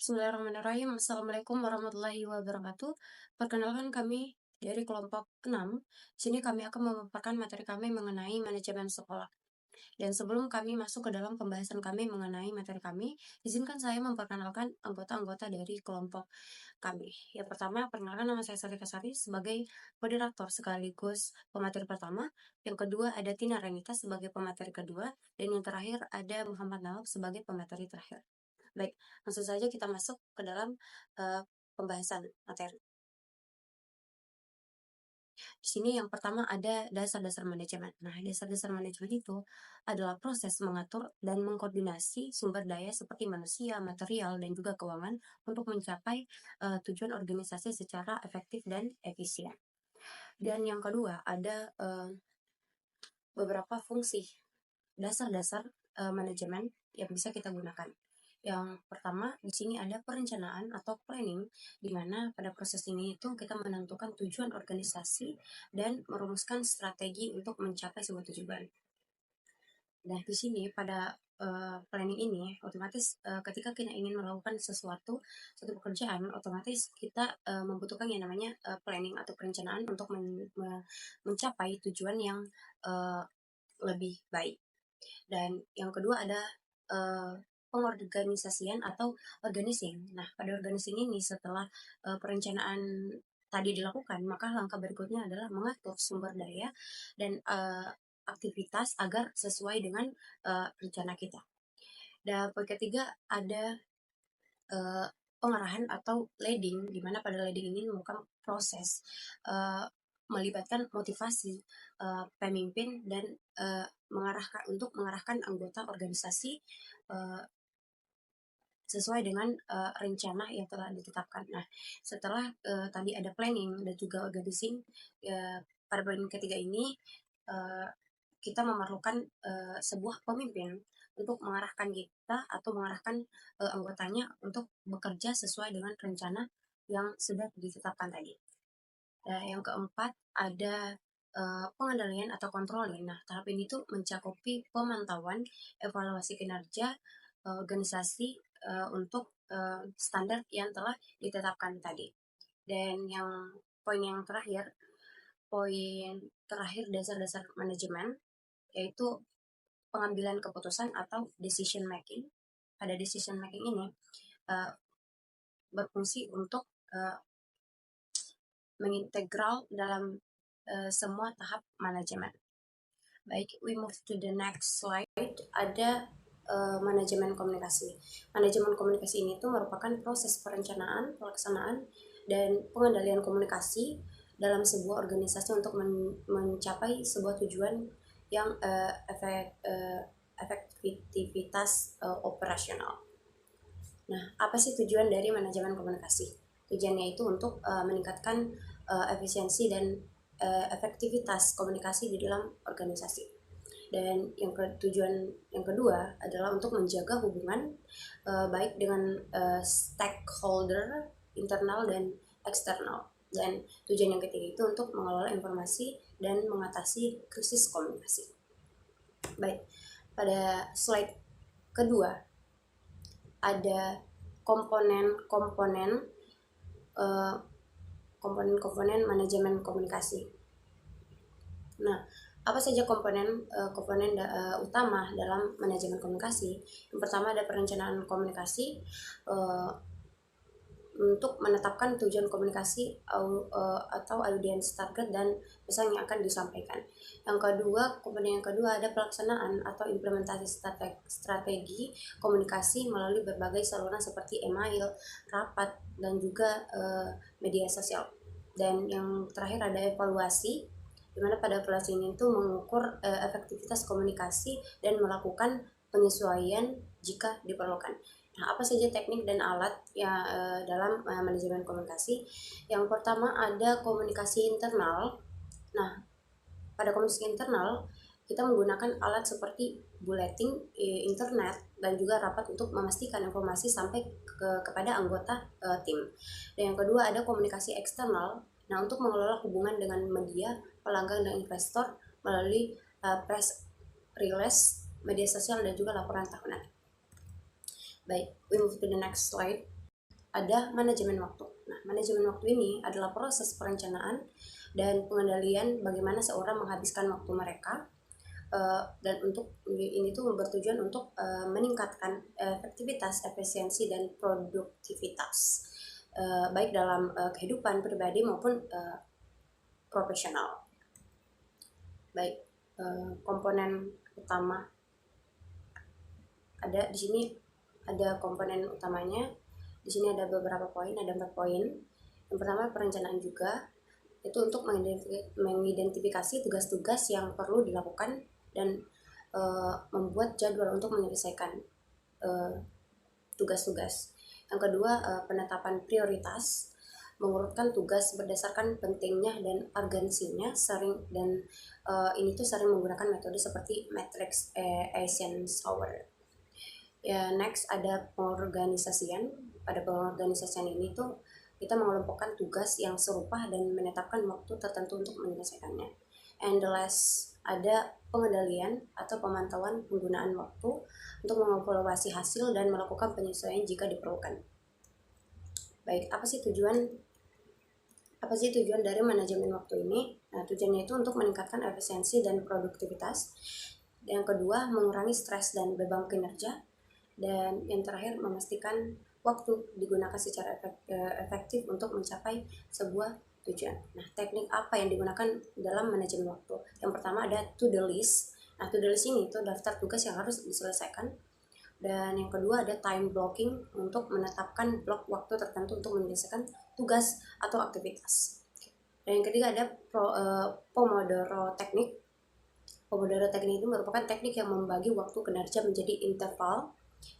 Bismillahirrahmanirrahim. Assalamualaikum warahmatullahi wabarakatuh. Perkenalkan kami dari kelompok 6. Sini kami akan memaparkan materi kami mengenai manajemen sekolah. Dan sebelum kami masuk ke dalam pembahasan kami mengenai materi kami, izinkan saya memperkenalkan anggota-anggota dari kelompok kami. Yang pertama, perkenalkan nama saya Sarika Sari sebagai moderator sekaligus pemateri pertama. Yang kedua ada Tina Renita sebagai pemateri kedua. Dan yang terakhir ada Muhammad Nawab sebagai pemateri terakhir. Baik, langsung saja kita masuk ke dalam pembahasan materi. Di sini yang pertama ada dasar-dasar manajemen. Nah, dasar-dasar manajemen itu adalah proses mengatur dan mengkoordinasi sumber daya seperti manusia, material, dan juga keuangan untuk mencapai tujuan organisasi secara efektif dan efisien. Dan yang kedua ada beberapa fungsi dasar-dasar manajemen yang bisa kita gunakan. Yang pertama, di sini ada perencanaan atau planning, di mana pada proses ini itu kita menentukan tujuan organisasi dan merumuskan strategi untuk mencapai sebuah tujuan. Nah, di sini pada planning ini, otomatis ketika kita ingin melakukan satu pekerjaan, otomatis kita membutuhkan yang namanya planning atau perencanaan untuk mencapai tujuan yang lebih baik. Dan yang kedua ada pengorganisasian atau organizing. Nah, pada organizing ini setelah perencanaan tadi dilakukan, maka langkah berikutnya adalah mengatur sumber daya dan aktivitas agar sesuai dengan rencana kita. Dan poin ketiga ada pengarahan atau leading, di mana pada leading ini merupakan proses melibatkan motivasi pemimpin dan mengarahkan anggota organisasi sesuai dengan rencana yang telah ditetapkan. Nah, setelah tadi ada planning dan juga organizing, pada poin ketiga ini kita memerlukan sebuah pemimpin untuk mengarahkan kita atau mengarahkan anggotanya untuk bekerja sesuai dengan rencana yang sudah ditetapkan tadi. Yang keempat ada pengendalian atau controlling. Nah, tahap ini tuh mencakupi pemantauan, evaluasi kinerja organisasi untuk standar yang telah ditetapkan tadi. Dan poin terakhir dasar-dasar manajemen, yaitu pengambilan keputusan atau decision making. Pada decision making ini berfungsi untuk mengintegral dalam semua tahap manajemen. Baik, we move to the next slide. Ada manajemen komunikasi. Manajemen komunikasi ini tuh merupakan proses perencanaan, pelaksanaan, dan pengendalian komunikasi dalam sebuah organisasi untuk mencapai sebuah tujuan yang efektivitas operasional. Nah, apa sih tujuan dari manajemen komunikasi? Tujuannya itu untuk meningkatkan efisiensi dan efektivitas komunikasi di dalam organisasi. Dan tujuan yang kedua adalah untuk menjaga hubungan baik dengan stakeholder internal dan eksternal. Dan tujuan yang ketiga itu untuk mengelola informasi dan mengatasi krisis komunikasi. Baik, pada slide kedua ada komponen manajemen komunikasi. Nah, apa saja komponen utama dalam manajemen komunikasi? Yang pertama ada perencanaan komunikasi untuk menetapkan tujuan komunikasi atau audience target dan pesan yang akan disampaikan. Komponen yang kedua ada pelaksanaan atau implementasi strategi komunikasi melalui berbagai saluran seperti email, rapat, dan juga media sosial. Dan yang terakhir ada evaluasi, di mana pada evaluasi ini itu mengukur efektivitas komunikasi dan melakukan penyesuaian jika diperlukan. Nah, apa saja teknik dan alat dalam manajemen komunikasi? Yang pertama ada komunikasi internal. Nah, pada komunikasi internal kita menggunakan alat seperti bulletin, internet, dan juga rapat untuk memastikan informasi sampai kepada anggota tim. Dan yang kedua ada komunikasi eksternal. Nah, untuk mengelola hubungan dengan media, pelanggan, dan investor melalui press release, media sosial, dan juga laporan tahunan. Baik, we move to the next slide. ada manajemen waktu. Nah, manajemen waktu ini adalah proses perencanaan dan pengendalian bagaimana seorang menghabiskan waktu mereka, dan untuk ini tuh bertujuan untuk meningkatkan efektivitas, efisiensi dan produktivitas, baik dalam kehidupan pribadi maupun profesional. Baik, komponen utama ada di sini, ada komponen utamanya. Di sini ada beberapa poin, ada 4 poin. Yang pertama perencanaan juga, itu untuk mengidentifikasi tugas-tugas yang perlu dilakukan dan membuat jadwal untuk menyelesaikan tugas-tugas. Yang kedua, penetapan prioritas, mengurutkan tugas berdasarkan pentingnya dan urgensinya, ini tuh sering menggunakan metode seperti matrix Eisenhower. Ya, next ada pengorganisasian. Pada pengorganisasian ini tuh kita mengelompokkan tugas yang serupa dan menetapkan waktu tertentu untuk menyelesaikannya. And the last ada pengendalian atau pemantauan penggunaan waktu untuk mengevaluasi hasil dan melakukan penyesuaian jika diperlukan. Baik, apa sih tujuan dari manajemen waktu ini? Nah, tujuannya itu untuk meningkatkan efisiensi dan produktivitas. Yang kedua, mengurangi stres dan beban kinerja. Dan yang terakhir, memastikan waktu digunakan secara efektif untuk mencapai sebuah tujuan. Nah, teknik apa yang digunakan dalam manajemen waktu? Yang pertama ada to-do list. Nah, to-do list ini itu daftar tugas yang harus diselesaikan. Dan yang kedua ada time blocking, untuk menetapkan blok waktu tertentu untuk menyelesaikan tugas atau aktivitas. Dan yang ketiga ada Pomodoro Technique. Pomodoro Technique itu merupakan teknik yang membagi waktu kinerja menjadi interval.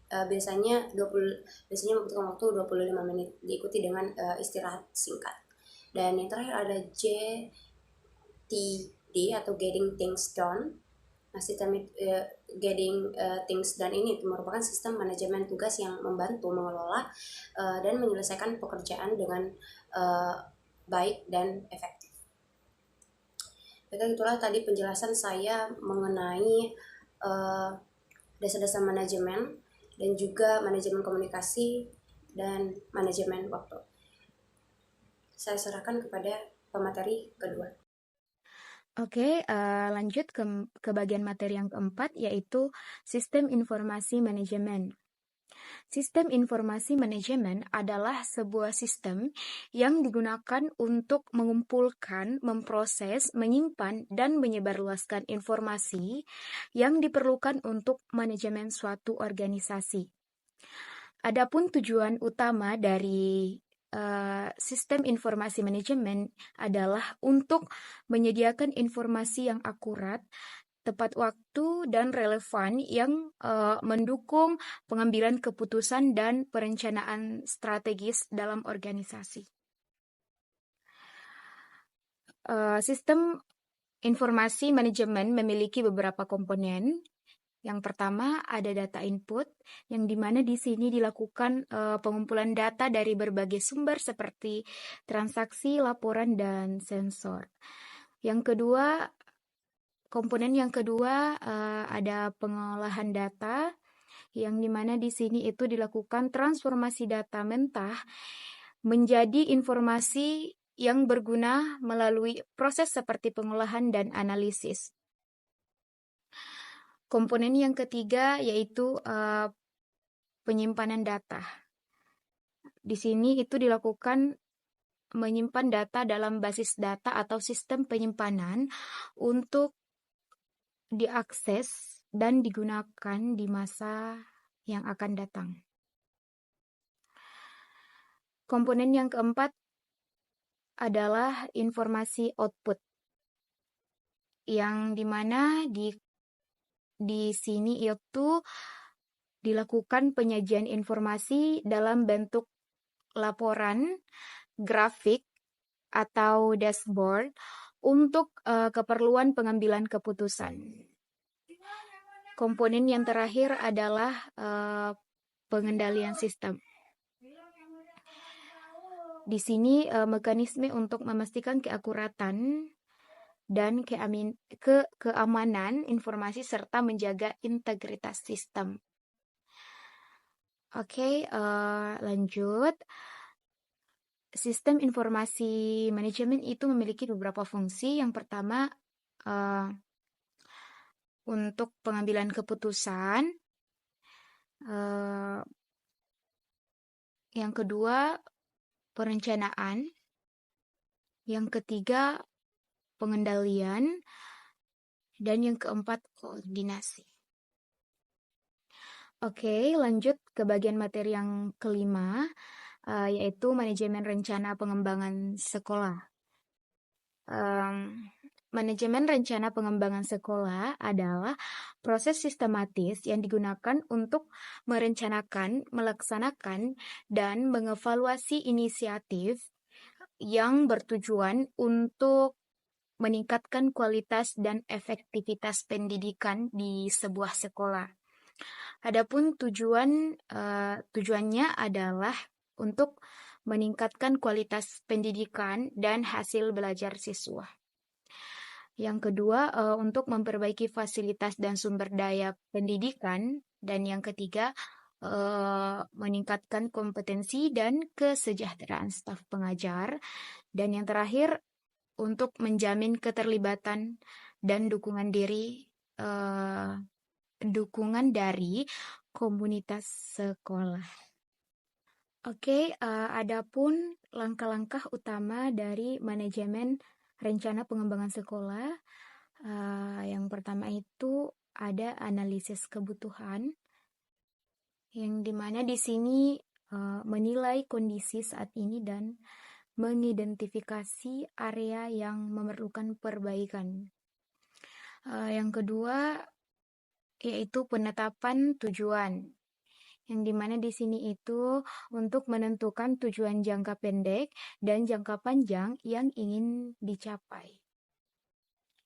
Biasanya membutuhkan waktu 25 menit, diikuti dengan istirahat singkat. Dan yang terakhir ada GTD atau Getting Things Done. Nah, sistem Getting Things Done ini merupakan sistem manajemen tugas yang membantu mengelola dan menyelesaikan pekerjaan dengan baik dan efektif. Jadi itulah tadi penjelasan saya mengenai dasar-dasar manajemen dan juga manajemen komunikasi dan manajemen waktu. Saya serahkan kepada pemateri kedua. Oke, lanjut ke bagian materi yang keempat, yaitu sistem informasi manajemen. Sistem informasi manajemen adalah sebuah sistem yang digunakan untuk mengumpulkan, memproses, menyimpan, dan menyebarluaskan informasi yang diperlukan untuk manajemen suatu organisasi. Adapun tujuan utama dari sistem informasi manajemen adalah untuk menyediakan informasi yang akurat, tepat waktu, dan relevan yang mendukung pengambilan keputusan dan perencanaan strategis dalam organisasi. Sistem informasi manajemen memiliki beberapa komponen. Yang pertama ada data input, yang dimana di sini dilakukan pengumpulan data dari berbagai sumber seperti transaksi, laporan, dan sensor. Komponen yang kedua ada pengolahan data, yang dimana di sini itu dilakukan transformasi data mentah menjadi informasi yang berguna melalui proses seperti pengolahan dan analisis. Komponen yang ketiga yaitu penyimpanan data. Di sini itu dilakukan menyimpan data dalam basis data atau sistem penyimpanan untuk diakses dan digunakan di masa yang akan datang. Komponen yang keempat adalah informasi output, yang dimana di sini itu dilakukan penyajian informasi dalam bentuk laporan, grafik, atau dashboard untuk keperluan pengambilan keputusan. Komponen yang terakhir adalah pengendalian sistem. Di sini mekanisme untuk memastikan keakuratan dan keamanan informasi serta menjaga integritas sistem. Oke, lanjut. Sistem informasi manajemen itu memiliki beberapa fungsi. Yang pertama, eh, untuk pengambilan keputusan. Eh, yang kedua, perencanaan. Yang ketiga, pengendalian. Dan yang keempat, koordinasi. Oke, lanjut ke bagian materi yang kelima, yaitu manajemen rencana pengembangan sekolah. Manajemen rencana pengembangan sekolah adalah proses sistematis yang digunakan untuk merencanakan, melaksanakan, dan mengevaluasi inisiatif yang bertujuan untuk meningkatkan kualitas dan efektivitas pendidikan di sebuah sekolah. Adapun tujuannya adalah untuk meningkatkan kualitas pendidikan dan hasil belajar siswa. Yang kedua, untuk memperbaiki fasilitas dan sumber daya pendidikan. Dan yang ketiga, meningkatkan kompetensi dan kesejahteraan staf pengajar. Dan yang terakhir, untuk menjamin keterlibatan dan dukungan dari komunitas sekolah. Oke, adapun langkah-langkah utama dari manajemen rencana pengembangan sekolah. Yang pertama itu ada analisis kebutuhan, yang dimana di sini menilai kondisi saat ini dan mengidentifikasi area yang memerlukan perbaikan. Yang kedua yaitu penetapan tujuan, yang dimana di sini itu untuk menentukan tujuan jangka pendek dan jangka panjang yang ingin dicapai.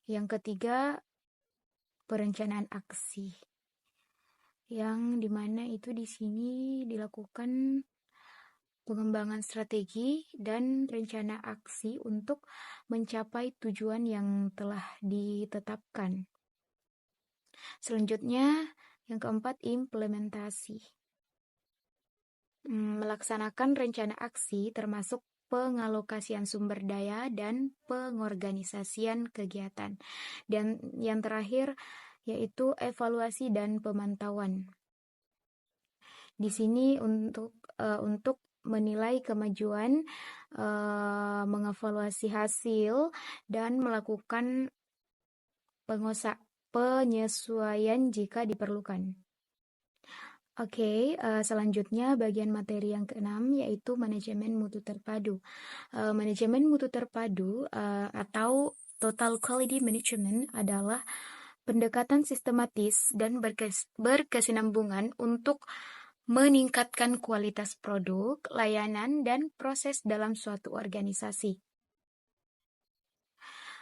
Yang ketiga, perencanaan aksi, yang dimana itu di sini dilakukan pengembangan strategi dan rencana aksi untuk mencapai tujuan yang telah ditetapkan. Selanjutnya, yang keempat, implementasi. Melaksanakan rencana aksi termasuk pengalokasian sumber daya dan pengorganisasian kegiatan. Dan yang terakhir yaitu evaluasi dan pemantauan. Di sini untuk menilai kemajuan, mengevaluasi hasil, dan melakukan penyesuaian jika diperlukan. Oke, selanjutnya bagian materi yang keenam yaitu manajemen mutu terpadu. Manajemen mutu terpadu atau Total Quality Management adalah pendekatan sistematis dan berkesinambungan untuk meningkatkan kualitas produk, layanan, dan proses dalam suatu organisasi.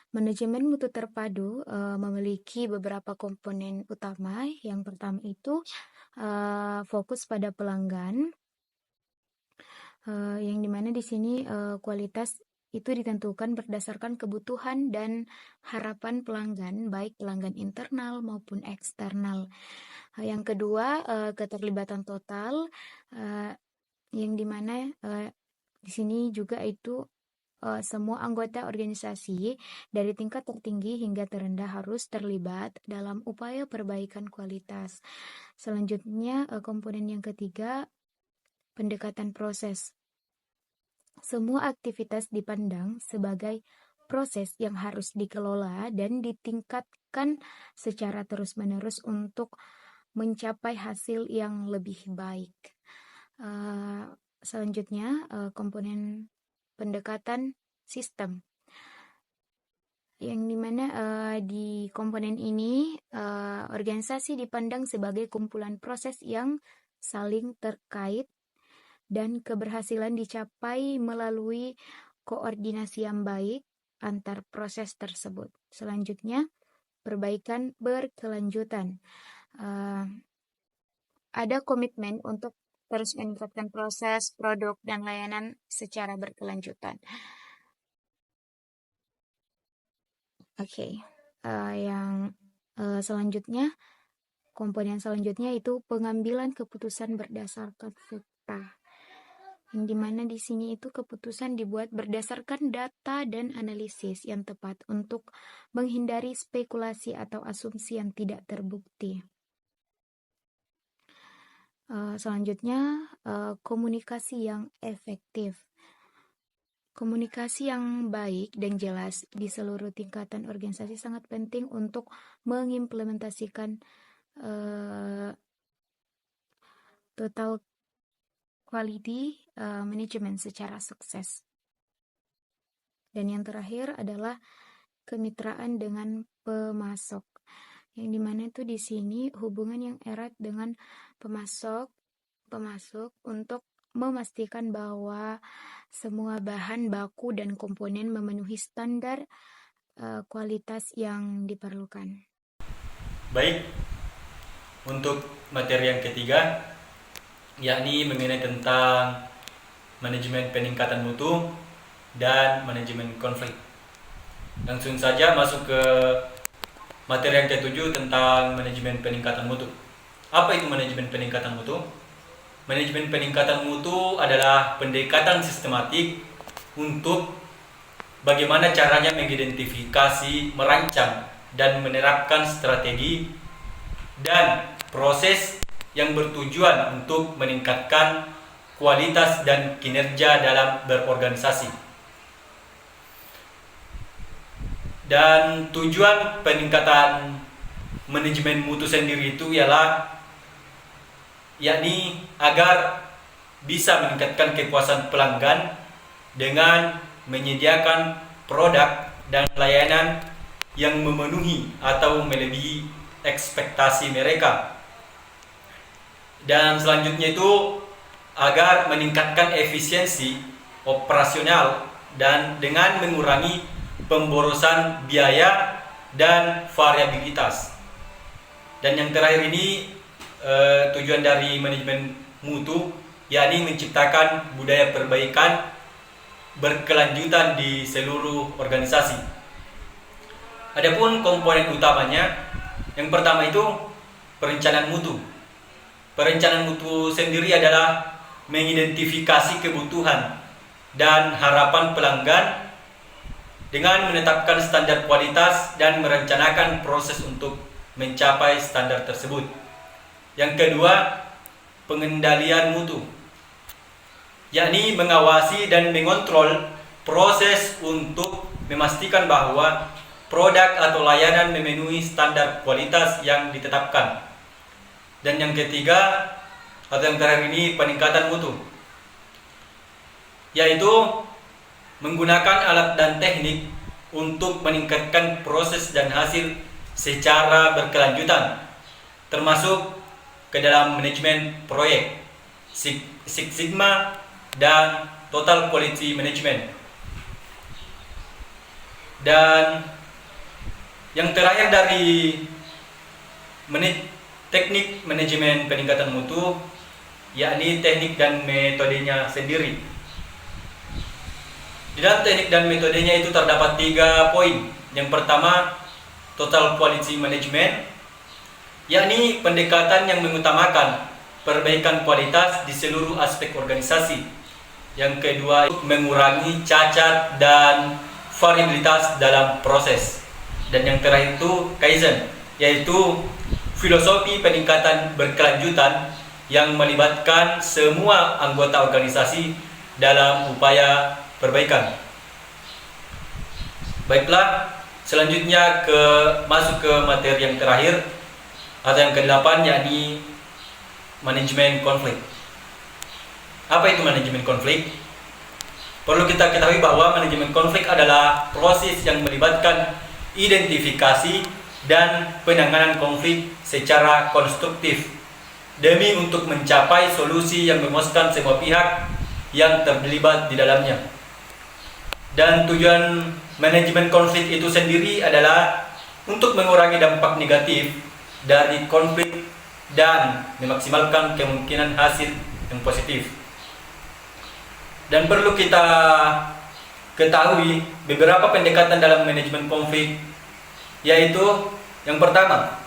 Manajemen mutu terpadu memiliki beberapa komponen utama. Yang pertama itu fokus pada pelanggan, yang dimana di sini kualitas itu ditentukan berdasarkan kebutuhan dan harapan pelanggan, baik pelanggan internal maupun eksternal. Yang kedua, keterlibatan total, yang dimana di sini juga itu semua anggota organisasi dari tingkat tertinggi hingga terendah harus terlibat dalam upaya perbaikan kualitas. Selanjutnya, komponen yang ketiga, pendekatan proses. Semua aktivitas dipandang sebagai proses yang harus dikelola dan ditingkatkan secara terus-menerus untuk mencapai hasil yang lebih baik. Selanjutnya, komponen pendekatan sistem, yang dimana di komponen ini organisasi dipandang sebagai kumpulan proses yang saling terkait dan keberhasilan dicapai melalui koordinasi yang baik antar proses tersebut. Selanjutnya, perbaikan berkelanjutan. Ada komitmen untuk terus meningkatkan proses, produk, dan layanan secara berkelanjutan. Oke, yang selanjutnya, komponen selanjutnya itu pengambilan keputusan berdasarkan fakta. Yang dimana di sini itu keputusan dibuat berdasarkan data dan analisis yang tepat untuk menghindari spekulasi atau asumsi yang tidak terbukti. Selanjutnya, komunikasi yang efektif. Komunikasi yang baik dan jelas di seluruh tingkatan organisasi sangat penting untuk mengimplementasikan total quality management secara sukses. Dan yang terakhir adalah kemitraan dengan pemasok. Yang dimana itu di sini hubungan yang erat dengan pemasok untuk memastikan bahwa semua bahan baku dan komponen memenuhi standar kualitas yang diperlukan. Baik, untuk materi yang ketiga, yakni mengenai tentang manajemen peningkatan mutu dan manajemen konflik. Langsung saja masuk ke materi yang ketujuh tentang manajemen peningkatan mutu. Apa itu manajemen peningkatan mutu? Manajemen peningkatan mutu adalah pendekatan sistematik untuk bagaimana caranya mengidentifikasi, merancang, dan menerapkan strategi dan proses yang bertujuan untuk meningkatkan kualitas dan kinerja dalam berorganisasi. Dan tujuan peningkatan manajemen mutu sendiri itu yakni agar bisa meningkatkan kepuasan pelanggan dengan menyediakan produk dan layanan yang memenuhi atau melebihi ekspektasi mereka. Dan selanjutnya itu agar meningkatkan efisiensi operasional dan dengan mengurangi pemborosan biaya dan variabilitas. Dan yang terakhir ini tujuan dari manajemen mutu yakni menciptakan budaya perbaikan berkelanjutan di seluruh organisasi. Adapun komponen utamanya, yang pertama itu perencanaan mutu. Perencanaan mutu sendiri adalah mengidentifikasi kebutuhan dan harapan pelanggan dengan menetapkan standar kualitas dan merencanakan proses untuk mencapai standar tersebut. Yang kedua, pengendalian mutu, yakni mengawasi dan mengontrol proses untuk memastikan bahwa produk atau layanan memenuhi standar kualitas yang ditetapkan. Dan yang ketiga atau yang terakhir ini peningkatan mutu, yaitu menggunakan alat dan teknik untuk meningkatkan proses dan hasil secara berkelanjutan, termasuk ke dalam manajemen proyek, Six Sigma, dan Total Quality Management. Dan yang terakhir dari teknik manajemen peningkatan mutu, yakni teknik dan metodenya sendiri. Di dalam teknik dan metodenya itu terdapat 3 poin. Yang pertama, Total Quality Management, yakni pendekatan yang mengutamakan perbaikan kualitas di seluruh aspek organisasi. Yang kedua, mengurangi cacat dan variabilitas dalam proses. Dan yang terakhir itu Kaizen, yaitu filosofi peningkatan berkelanjutan yang melibatkan semua anggota organisasi dalam upaya perbaikan. Baiklah, selanjutnya masuk ke materi yang terakhir atau yang ke-8, yakni manajemen konflik. Apa itu manajemen konflik? Perlu kita ketahui bahwa manajemen konflik adalah proses yang melibatkan identifikasi dan penanganan konflik secara konstruktif demi untuk mencapai solusi yang memuaskan semua pihak yang terlibat di dalamnya. Dan tujuan manajemen konflik itu sendiri adalah untuk mengurangi dampak negatif dari konflik dan memaksimalkan kemungkinan hasil yang positif. Dan perlu kita ketahui beberapa pendekatan dalam manajemen konflik, yaitu yang pertama,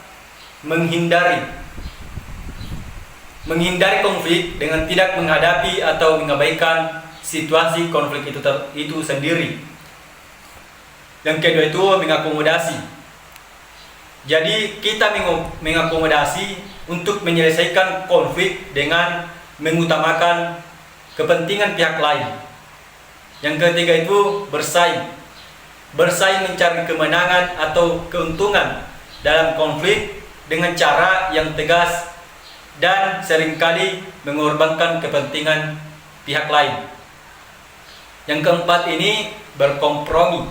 menghindari menghindari konflik dengan tidak menghadapi atau mengabaikan situasi konflik itu sendiri. Yang kedua itu mengakomodasi. Jadi kita mengakomodasi untuk menyelesaikan konflik dengan mengutamakan kepentingan pihak lain. Yang ketiga itu bersaing. Bersaing mencari kemenangan atau keuntungan dalam konflik dengan cara yang tegas dan seringkali mengorbankan kepentingan pihak lain. Yang keempat ini berkompromi,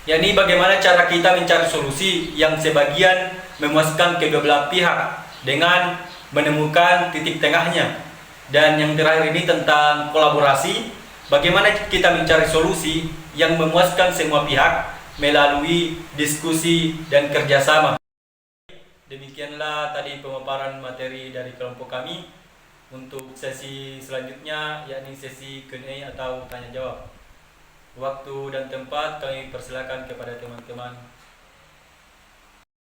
yakni bagaimana cara kita mencari solusi yang sebagian memuaskan kedua belah pihak dengan menemukan titik tengahnya. Dan yang terakhir ini tentang kolaborasi, bagaimana kita mencari solusi yang memuaskan semua pihak melalui diskusi dan kerjasama. Demikianlah tadi pemaparan materi dari kelompok kami. Untuk sesi selanjutnya, yakni sesi Q&A atau tanya jawab. Waktu dan tempat kami persilakan kepada teman-teman